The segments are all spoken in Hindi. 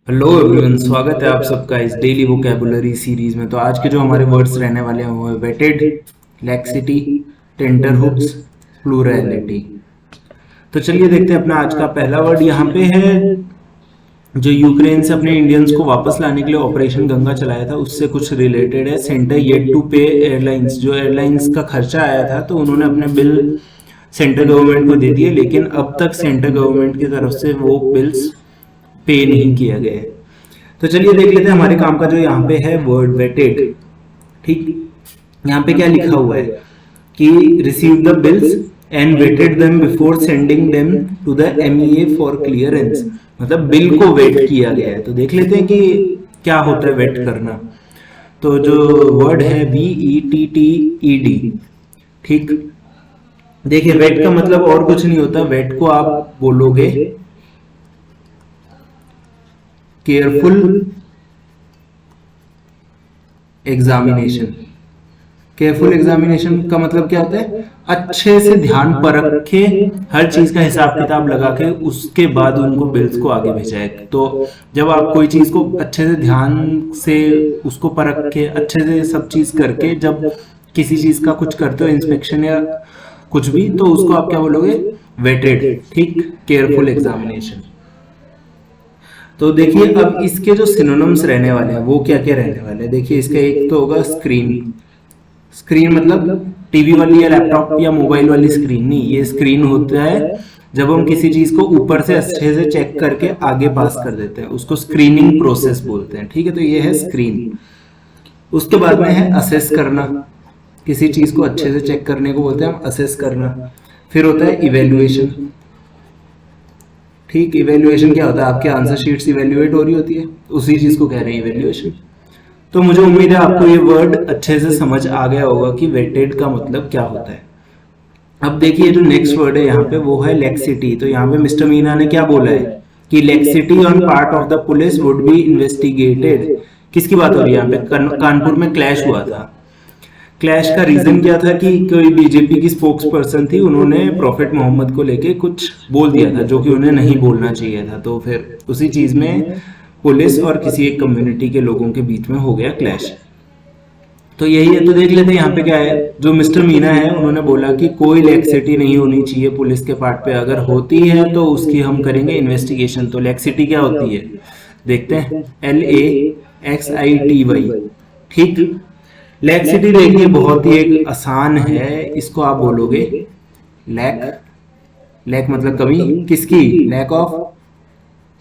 हेलो एवरीवन, स्वागत है आप सबका इस डेली वोकैबुलरी सीरीज में। तो आज के जो हमारे वर्ड्स रहने वाले हैं वो है वेटेड, लैक्सिटी, टेंटरहुक्स, प्लूरैलिटी। तो चलिए देखते हैं अपना आज का पहला वर्ड। यहाँ पे है जो यूक्रेन से अपने इंडियंस को वापस लाने के लिए ऑपरेशन गंगा चलाया था, उससे कुछ रिलेटेड है। सेंटर येट टू पे एयरलाइंस, जो एयरलाइंस का खर्चा आया था तो उन्होंने अपने बिल सेंट्रल गवर्नमेंट को दे दिए, लेकिन अब तक सेंट्रल गवर्नमेंट की तरफ से वो बिल्स पे नहीं किया गया है। तो चलिए देख लेते हैं हमारे काम का जो यहाँ पे है वर्ड वेटेड। ठीक, यहाँ पे क्या लिखा हुआ है कि receive the bills and vetted them before sending them to the MEA for clearance. मतलब बिल को वेट किया गया है। तो देख लेते हैं कि क्या होता है वेट करना। तो जो वर्ड है VETTED। ठीक, देखिए वेट का मतलब और कुछ नहीं होता। वेट को आप बोलोगे केयरफुल एग्जामिनेशन। केयरफुल एग्जामिनेशन का मतलब क्या होता है? अच्छे से ध्यान परख के हर चीज का हिसाब किताब लगा के उसके बाद उनको बिल्स को आगे भेजा है। तो जब आप कोई चीज को अच्छे से ध्यान से उसको परख के अच्छे से सब चीज करके जब किसी चीज का कुछ करते हो, इंस्पेक्शन या कुछ भी, तो उसको आप क्या बोलोगे? वेटेड। ठीक, केयरफुल एग्जामिनेशन। तो देखिए अब इसके जो सिनोनिम्स रहने वाले हैं वो क्या क्या रहने वाले हैं। देखिए इसका एक तो होगा स्क्रीन। स्क्रीन मतलब टीवी वाली या लैपटॉप या मोबाइल वाली स्क्रीन नहीं, ये स्क्रीन होता है जब हम किसी चीज को ऊपर से अच्छे से चेक करके आगे पास कर देते हैं, उसको स्क्रीनिंग प्रोसेस बोलते हैं। ठीक है, तो ये है स्क्रीन। उसके बाद में है असेस करना। किसी चीज को अच्छे से चेक करने को बोलते हैं हम असेस करना। फिर होता है इवेल्युएशन। ठीक, इवेल्युएशन क्या होता है? आपके आंसर शीट्स इवेल्युएट हो रही होती है, उसी चीज को कह रहे हैं इवेल्युएशन। तो मुझे उम्मीद है आपको ये वर्ड अच्छे से समझ आ गया होगा कि वेटेड का मतलब क्या होता है। अब देखिए जो नेक्स्ट वर्ड है यहाँ पे वो है लेक्सिटी। तो यहाँ पे मिस्टर मीना ने क्या बोला है कि laxity on part of the police would be investigated. किसकी बात हो रही है यहाँ पे? कानपुर में क्लैश हुआ था। क्लैश का रीजन क्या था कि कोई बीजेपी की स्पोक्स पर्सन थी, उन्होंने प्रॉफिट मोहम्मद को लेके कुछ बोल दिया था जो कि उन्हें नहीं बोलना चाहिए था। तो फिर उसी चीज में पुलिस और किसी एक कम्युनिटी के लोगों के बीच में हो गया क्लैश। तो यही है। तो देख लेते हैं यहाँ पे क्या है। जो मिस्टर मीना है उन्होंने बोला कि कोई लैक्सिटी नहीं होनी चाहिए पुलिस के पार्ट पे, अगर होती है तो उसकी हम करेंगे इन्वेस्टिगेशन। तो लैक्सिटी क्या होती है देखते हैं, LAXITY। ठीक, लैक्सिटी देखिए बहुत ही एक आसान है। इसको आप बोलोगे लैक। लैक मतलब कमी, किसकी? Lack of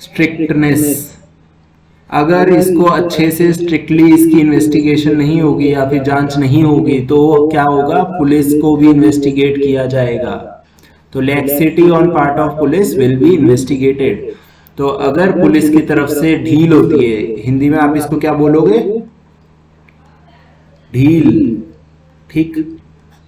strictness. अगर इसको अच्छे से स्ट्रिक्टली इसकी इन्वेस्टिगेशन नहीं होगी या फिर जांच नहीं होगी तो क्या होगा? पुलिस को भी इन्वेस्टिगेट किया जाएगा। तो laxity on part of police will be investigated. तो अगर पुलिस की तरफ से ढील होती है, हिंदी में आप इसको क्या बोलोगे? ढील। ठीक,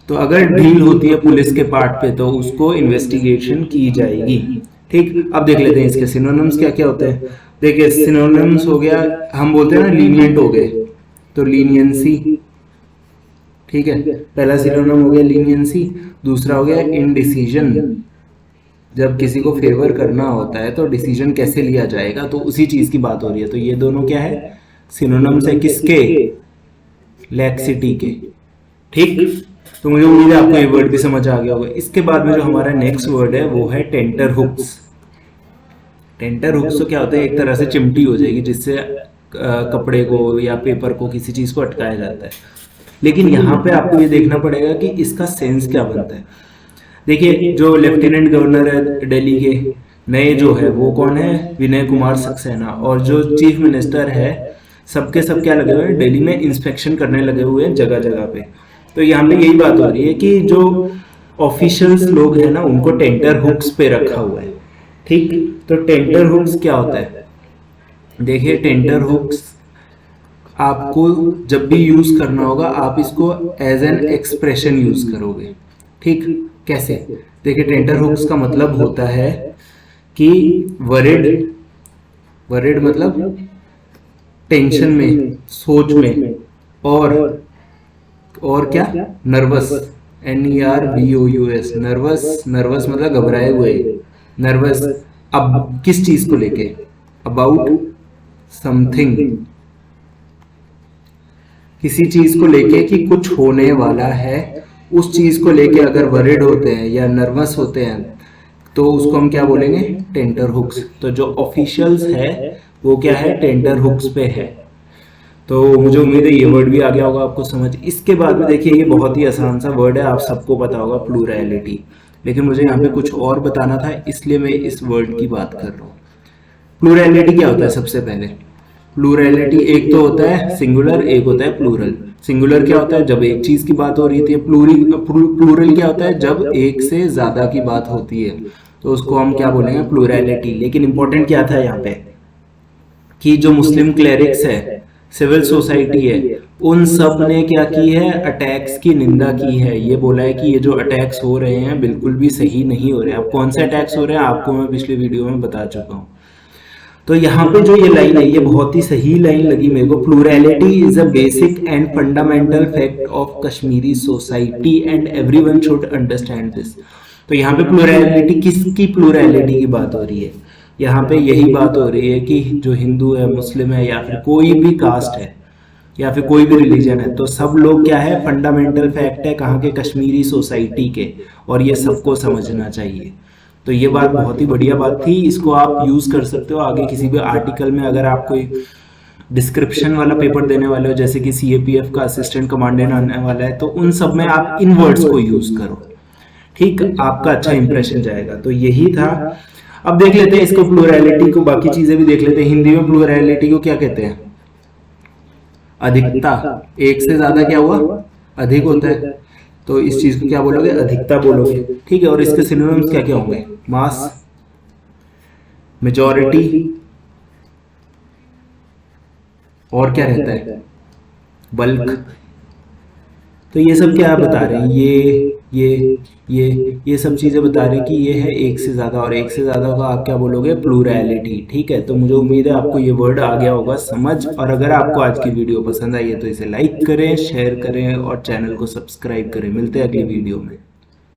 तो अगर ढील होती है पुलिस के पार्ट पे तो उसको इन्वेस्टिगेशन की जाएगी। ठीक, अब देख लेते हैं इसके सिनोनिम्स क्या क्या होते हैं। देखिए सिनोनिम्स हो गया, हम बोलते हैं ना लीनियंट हो गए, तो लीनियंसी। ठीक है, पहला सिनोनिम हो गया लीनियंसी। दूसरा हो गया इनडिसीजन। जब किसी को फेवर करना होता है तो डिसीजन कैसे लिया जाएगा, तो उसी चीज की बात हो रही है। तो ये दोनों क्या है? सिनोनिम्स है किसके? लैक्सिटी के। ठीक, तो मुझे उम्मीद है आपको ये वर्ड भी समझ आ गया होगा। इसके बाद में जो हमारा नेक्स्ट वर्ड है वो है टेंटर हुक्स। टेंटर हुक्स तो क्या होता है? एक तरह से चिमटी हो जाएगी जिससे कपड़े को या पेपर को, किसी चीज को अटकाया जाता है। लेकिन यहाँ पे आपको ये देखना पड़ेगा कि इसका सेंस क्या बनता है। देखिए जो लेफ्टिनेंट गवर्नर है दिल्ली के नए जो है वो कौन है? विनय कुमार सक्सेना। और जो चीफ मिनिस्टर है सबके सब क्या लगे हुए हैं? दिल्ली में इंस्पेक्शन करने लगे हुए हैं जगह जगह पे। तो यहाँ पे यही बात हो रही है कि जो ऑफिशियल्स लोग हैं ना उनको टेंटर हुक्स पे रखा हुआ है। ठीक, तो टेंटर हुक्स क्या होता है? देखिए टेंटर हुक्स आपको जब भी यूज करना होगा आप इसको एज एन एक्सप्रेशन यूज करोगे। ठीक, कैसे? देखिए टेंटर हुक्स का मतलब होता है कि वरिड। वरिड मतलब टेंशन में, सोच में, और क्या? नर्वस। NERVOUS, nervous. नर्वस मतलब घबराए हुए, नर्वस। अब किस चीज को लेके? अबाउट समथिंग, किसी चीज को लेके कि कुछ होने वाला है, उस चीज को लेके अगर वरिड होते हैं या नर्वस होते हैं तो उसको हम क्या बोलेंगे, टेंटर हुक्स। तो जो ऑफिशियल्स है वो क्या है, टेंटर हुक्स पे है। तो मुझे उम्मीद है ये वर्ड भी आ गया होगा आपको समझ। इसके बाद में देखिए ये बहुत ही आसान सा वर्ड है, आप सबको पता होगा, प्लूरैलिटी। लेकिन मुझे यहाँ पे कुछ और बताना था, इसलिए मैं इस वर्ड की बात कर रहा हूँ। प्लूरैलिटी क्या होता है? सबसे पहले प्लूरैलिटी एक तो होता है सिंगुलर, एक होता है प्लूरल। सिंगुलर क्या होता है? जब एक चीज की बात हो रही थी। प्लूरल क्या होता है? जब एक से ज्यादा की बात होती है, तो उसको हम क्या बोलेंगे, प्लूरैलिटी। लेकिन इंपॉर्टेंट क्या था यहाँ पे कि जो मुस्लिम क्लेरिक्स है, सिविल सोसाइटी है, उन सब ने क्या की है, अटैक्स की निंदा की है। ये बोला है कि ये जो अटैक्स हो रहे हैं बिल्कुल भी सही नहीं हो रहे हैं। अब कौन से अटैक्स हो रहे हैं आपको मैं पिछले वीडियो में बता चुका हूँ। तो यहाँ पे जो ये लाइन है ये बहुत ही सही लाइन लगी मेरे को। Plurality is a basic and fundamental fact of Kashmiri society and everyone should understand this. तो यहाँ पे प्लूरैलिटी, किसकी प्लूरैलिटी की बात हो रही है? यहाँ पे यही बात हो रही है कि जो हिंदू है, मुस्लिम है, या फिर कोई भी कास्ट है या फिर कोई भी रिलीजन है, तो सब लोग क्या है, फंडामेंटल फैक्ट है कहाँ के, कश्मीरी सोसाइटी के, और ये सबको समझना चाहिए। तो ये बात बहुत ही बढ़िया बात थी, इसको आप यूज कर सकते हो आगे किसी भी आर्टिकल में। अगर आप कोई डिस्क्रिप्शन वाला पेपर देने वाले हो, जैसे कि सीएपीएफ का असिस्टेंट कमांडेंट आने वाला है, तो उन सब में आप इन वर्ड्स को यूज करो, ठीक, आपका अच्छा इंप्रेशन जाएगा। तो यही था। अब देख लेते हैं इसको, प्लूरैलिटी को, बाकी चीजें भी देख लेते हैं। हिंदी में प्लूरैलिटी को क्या कहते हैं? अधिकता। एक से ज्यादा क्या हुआ, अधिक होता है, तो इस चीज को क्या बोलोगे, अधिकता बोलोगे, ठीक है। और इसके सिनोनिम्स क्या क्या होंगे? मास, मेजॉरिटी, और क्या रहता है, बल्क। तो ये सब क्या बता रहे हैं, ये सब चीजें बता रहे हैं कि ये है एक से ज्यादा, और एक से ज्यादा का आप क्या बोलोगे, प्लूरैलिटी, ठीक है। तो मुझे उम्मीद है आपको ये वर्ड आ गया होगा समझ। और अगर आपको आज की वीडियो पसंद आई है तो इसे लाइक करें, शेयर करें और चैनल को सब्सक्राइब करें। मिलते हैं अगली वीडियो में।